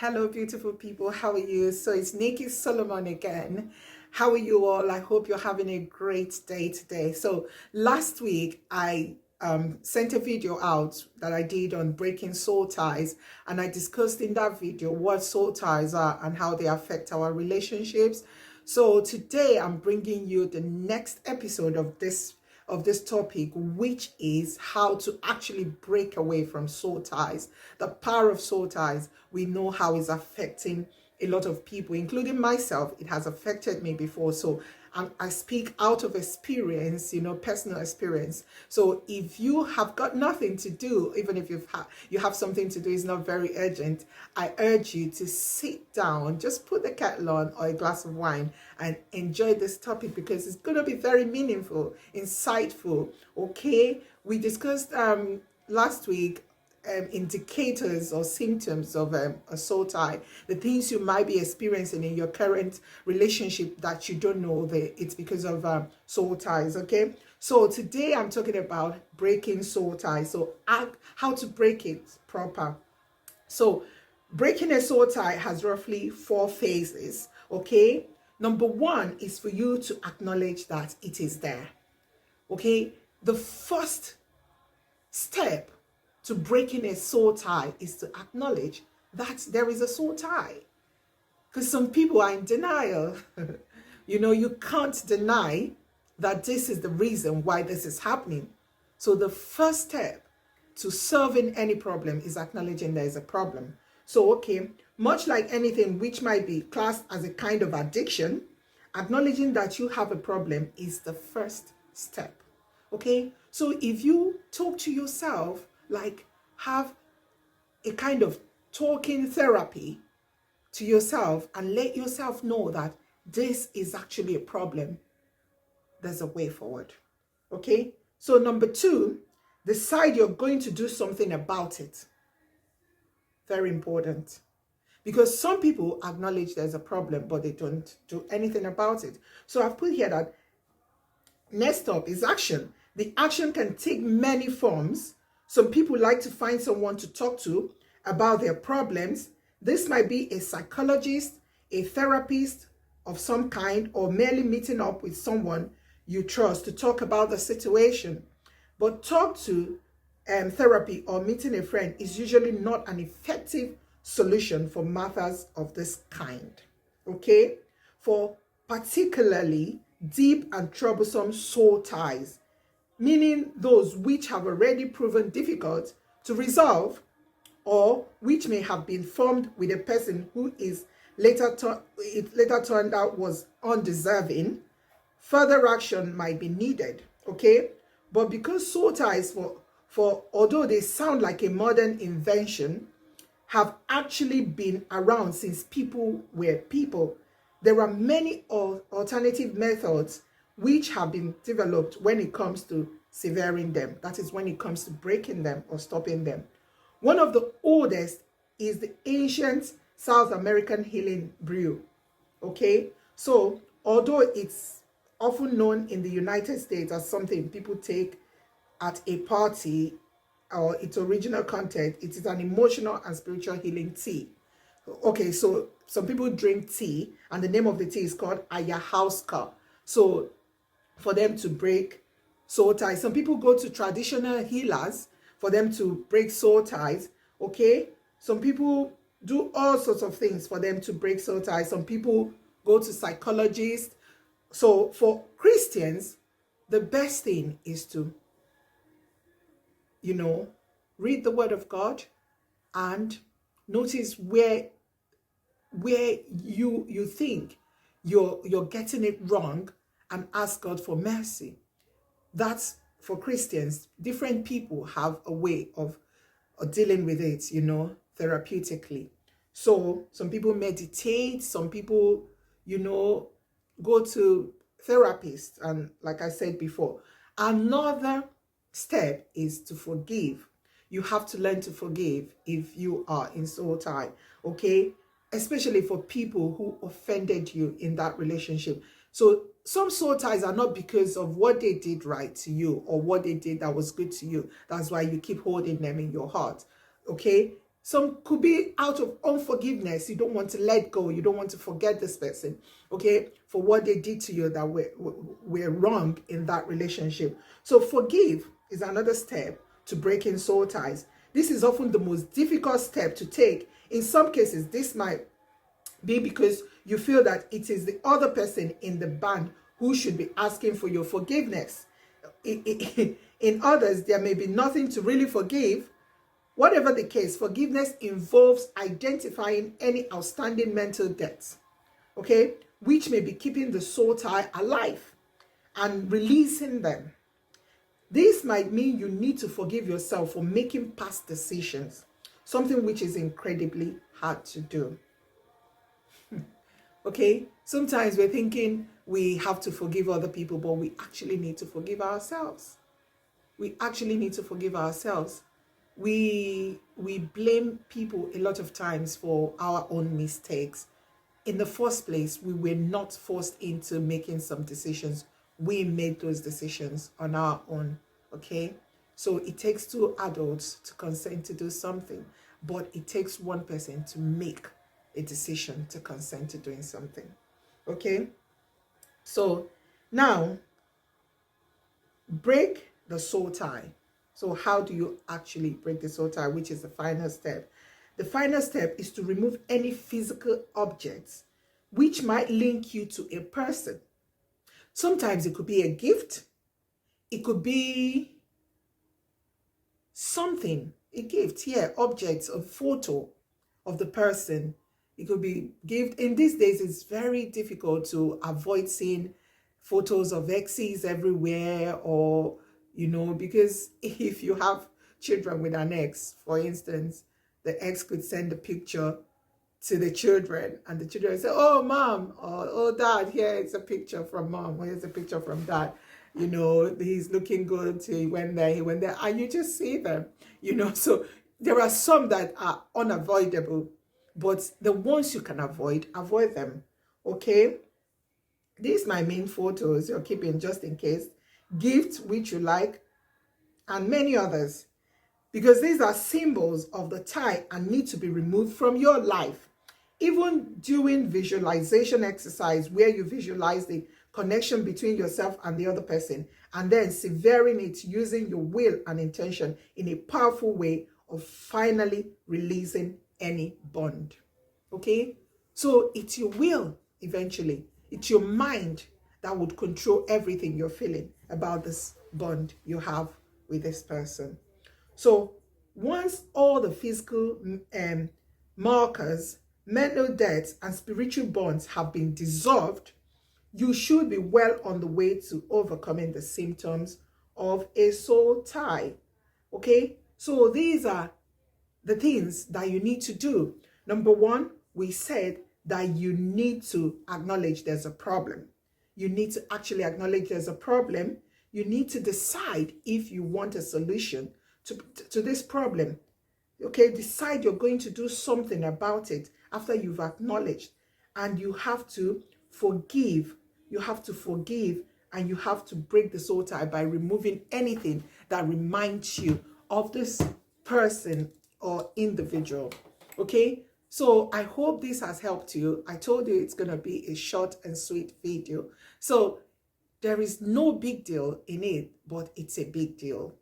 Hello, beautiful people. How are you? So it's Nikki Solomon again. How are you all? I hope you're having a great day today. So last week, I sent a video out that I did on breaking soul ties, and I discussed in that video what soul ties are and how they affect our relationships. So today, I'm bringing you the next episode of this topic, which is how to actually break away from soul ties. The power of soul ties, we know how it's affecting a lot of people, including myself. It has affected me before. So I speak out of experience, personal experience. So if you have got nothing to do, even if you have something to do, it's not very urgent, I urge you to sit down, just put the kettle on or a glass of wine and enjoy this topic, because it's going to be very meaningful, insightful. Okay, we discussed last week indicators or symptoms of a soul tie, the things you might be experiencing in your current relationship that you don't know that it's because of soul ties. Okay, so today I'm talking about breaking soul ties. So how to break it proper. So breaking a soul tie has roughly 4 phases. Okay, number 1 is for you to acknowledge that it is there. Okay, the first step to breaking a soul tie is to acknowledge that there is a soul tie. Because some people are in denial. You can't deny that this is the reason why this is happening. So the first step to solving any problem is acknowledging there is a problem. So, okay, much like anything which might be classed as a kind of addiction, acknowledging that you have a problem is the first step. Okay, so if you talk to yourself, like have a kind of talking therapy to yourself and let yourself know that this is actually a problem, there's a way forward. Okay, so number 2, decide you're going to do something about it. Very important, because some people acknowledge there's a problem but they don't do anything about it. So I've put here that next up is action. The action can take many forms. Some people like to find someone to talk to about their problems. This might be a psychologist, a therapist of some kind, or merely meeting up with someone you trust to talk about the situation. But talk to therapy or meeting a friend is usually not an effective solution for matters of this kind. Okay? For particularly deep and troublesome soul ties, meaning those which have already proven difficult to resolve, or which may have been formed with a person who is later turned out was undeserving, further action might be needed. Okay, but because soul ties, for although they sound like a modern invention, have actually been around since people were people, there are many alternative methods which have been developed when it comes to severing them. That is, when it comes to breaking them or stopping them. One of the oldest is the ancient South American healing brew. Okay, so although it's often known in the United States as something people take at a party, or its original content, it is an emotional and spiritual healing tea. Okay, so some people drink tea, and the name of the tea is called ayahuasca. So for them to break soul ties, some people go to traditional healers for them to break soul ties. Okay, some people do all sorts of things for them to break soul ties. Some people go to psychologists. So for Christians, the best thing is to read the word of God and notice where you think you're getting it wrong, and ask God for mercy. That's for Christians. Different people have a way of dealing with it, therapeutically. So some people meditate, some people, go to therapists, and like I said before, another step is to forgive. You have to learn to forgive if you are in soul tie. Okay, especially for people who offended you in that relationship. So some soul ties are not because of what they did right to you or what they did that was good to you. That's why you keep holding them in your heart. Okay, Some could be out of unforgiveness. You don't want to let go. You don't want to forget this person, okay, for what they did to you that were wrong in that relationship. So forgive is another step to breaking soul ties. This is often the most difficult step to take. In some cases, this might be because you feel that it is the other person in the band who should be asking for your forgiveness. In others, there may be nothing to really forgive. Whatever the case, forgiveness involves identifying any outstanding mental debts, okay, which may be keeping the soul tie alive, and releasing them. This might mean you need to forgive yourself for making past decisions, something which is incredibly hard to do. Okay, sometimes we're thinking we have to forgive other people, but we actually need to forgive ourselves. We actually need to forgive ourselves. We blame people a lot of times for our own mistakes. In the first place, we were not forced into making some decisions. We made those decisions on our own, okay? So it takes two adults to consent to do something, but it takes one person to make a decision to consent to doing something, okay? So now, break the soul tie. So how do you actually break the soul tie, which is the final step? The final step is to remove any physical objects which might link you to a person. Sometimes it could be a gift. It could be something, a gift, yeah, objects, a photo of the person. It could be gift. In these days, it's very difficult to avoid seeing photos of exes everywhere, or, you know, because if you have children with an ex, for instance, the ex could send a picture to the children, and the children say, oh mom, or oh dad, here it's a picture from mom, or here's a picture from dad, you know, he's looking good, he went there, and you just see them, you know. So there are some that are unavoidable, but the ones you can avoid them, okay? These my main photos you're keeping just in case, gifts which you like, and many others, because these are symbols of the tie and need to be removed from your life. Even doing visualization exercise where you visualize the connection between yourself and the other person, and then severing it using your will and intention in a powerful way of finally releasing any bond. Okay? So it's your will eventually. It's your mind that would control everything you're feeling about this bond you have with this person. So once all the physical markers, mental debts, and spiritual bonds have been dissolved, you should be well on the way to overcoming the symptoms of a soul tie. Okay? So these are the things that you need to do. Number one, we said that you need to acknowledge there's a problem. You need to actually acknowledge there's a problem. You need to decide if you want a solution to this problem. Okay, decide you're going to do something about it after you've acknowledged. And you have to forgive. You have to forgive, and you have to break the soul tie by removing anything that reminds you of this person or individual. Okay, so I hope this has helped you. I told you it's going to be a short and sweet video. So there is no big deal in it, but it's a big deal.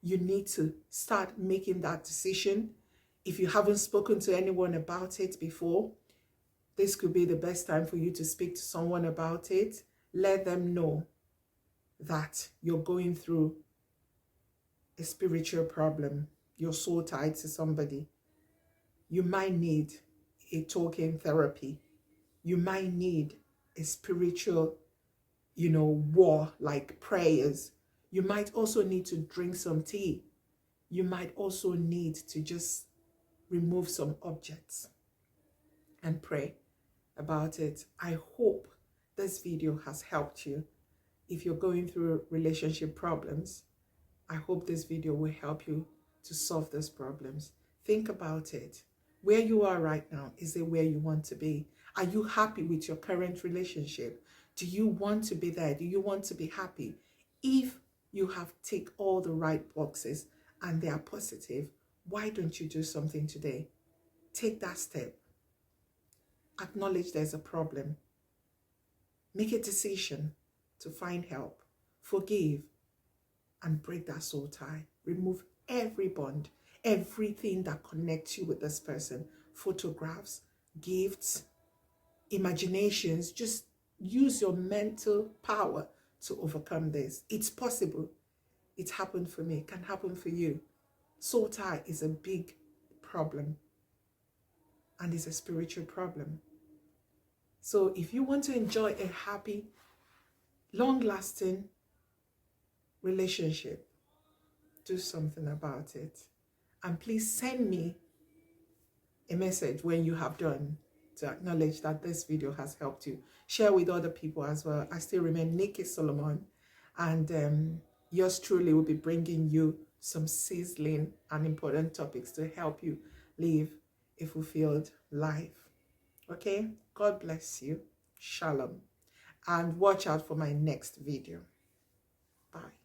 You need to start making that decision. If you haven't spoken to anyone about it before, this could be the best time for you to speak to someone about it. Let them know that you're going through a spiritual problem. You're so tied to somebody. You might need a talking therapy. You might need a spiritual, war, like prayers. You might also need to drink some tea. You might also need to just remove some objects and pray about it. I hope this video has helped you. If you're going through relationship problems, I hope this video will help you to solve those problems. Think about it. Where you are right now, is it where you want to be? Are you happy with your current relationship? Do you want to be there? Do you want to be happy? If you have ticked all the right boxes and they are positive, Why don't you do something today? Take that step. Acknowledge there's a problem. Make a decision to find help. Forgive and break that soul tie. Remove every bond, everything that connects you with this person. Photographs, gifts, imaginations. Just use your mental power to overcome this. It's possible. It happened for me. It can happen for you. Soul tie is a big problem, and it's a spiritual problem. So if you want to enjoy a happy, long-lasting relationship, do something about it. And please send me a message when you have done to acknowledge that this video has helped you. Share with other people as well. I still remain Nikki Solomon, and yours truly will be bringing you some sizzling and important topics to help you live a fulfilled life. Okay? God bless you. Shalom. And watch out for my next video. Bye.